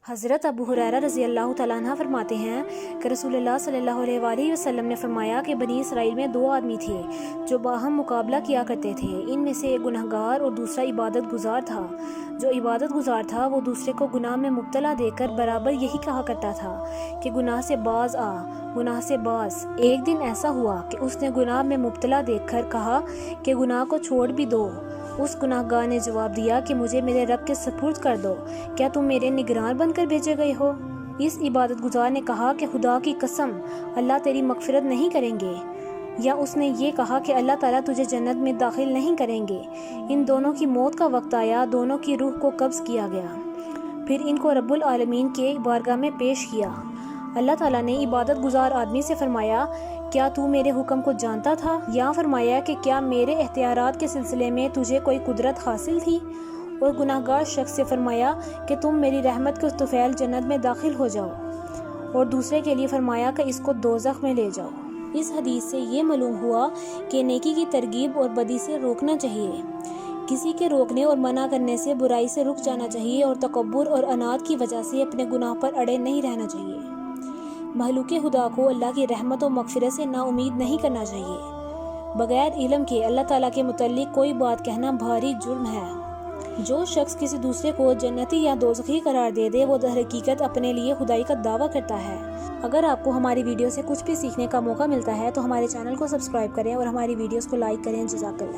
حضرت ابو ہریرہ رضی اللہ تعالیٰ عنہ فرماتے ہیں کہ رسول اللہ صلی اللہ علیہ وآلہ وسلم نے فرمایا کہ بنی اسرائیل میں 2 آدمی تھے جو باہم مقابلہ کیا کرتے تھے۔ ان میں سے ایک گناہگار اور دوسرا عبادت گزار تھا۔ جو عبادت گزار تھا وہ دوسرے کو گناہ میں مبتلا دیکھ کر برابر یہی کہا کرتا تھا کہ گناہ سے باز آ، گناہ سے باز۔ ایک دن ایسا ہوا کہ اس نے گناہ میں مبتلا دیکھ کر کہا کہ گناہ کو چھوڑ بھی دو۔ اس گناہگار نے جواب دیا کہ مجھے میرے رب کے سپرد کر دو، کیا تم میرے نگران بن کر بھیجے گئے ہو؟ اس عبادت گزار نے کہا کہ خدا کی قسم اللہ تیری مغفرت نہیں کریں گے، یا اس نے یہ کہا کہ اللہ تعالیٰ تجھے جنت میں داخل نہیں کریں گے۔ ان دونوں کی موت کا وقت آیا، دونوں کی روح کو قبض کیا گیا، پھر ان کو رب العالمین کے بارگاہ میں پیش کیا۔ اللہ تعالیٰ نے عبادت گزار آدمی سے فرمایا کیا تو میرے حکم کو جانتا تھا؟ یا فرمایا کہ کیا میرے اختیارات کے سلسلے میں تجھے کوئی قدرت حاصل تھی؟ اور گناہگار شخص سے فرمایا کہ تم میری رحمت کے طفیل جنت میں داخل ہو جاؤ، اور دوسرے کے لیے فرمایا کہ اس کو دوزخ میں لے جاؤ۔ اس حدیث سے یہ معلوم ہوا کہ نیکی کی ترغیب اور بدی سے روکنا چاہیے، کسی کے روکنے اور منع کرنے سے برائی سے رک جانا چاہیے، اور تکبر اور عناد کی وجہ سے اپنے گناہ پر اڑے نہیں رہنا چاہیے۔ مخلوق خدا کو اللہ کی رحمت و مغفرت سے نا امید نہیں کرنا چاہیے۔ بغیر علم کے اللہ تعالیٰ کے متعلق کوئی بات کہنا بھاری جرم ہے۔ جو شخص کسی دوسرے کو جنتی یا دوزخی قرار دے دے وہ در حقیقت اپنے لیے خدائی کا دعویٰ کرتا ہے۔ اگر آپ کو ہماری ویڈیو سے کچھ بھی سیکھنے کا موقع ملتا ہے تو ہمارے چینل کو سبسکرائب کریں اور ہماری ویڈیوز کو لائک کریں۔ جزاک اللہ۔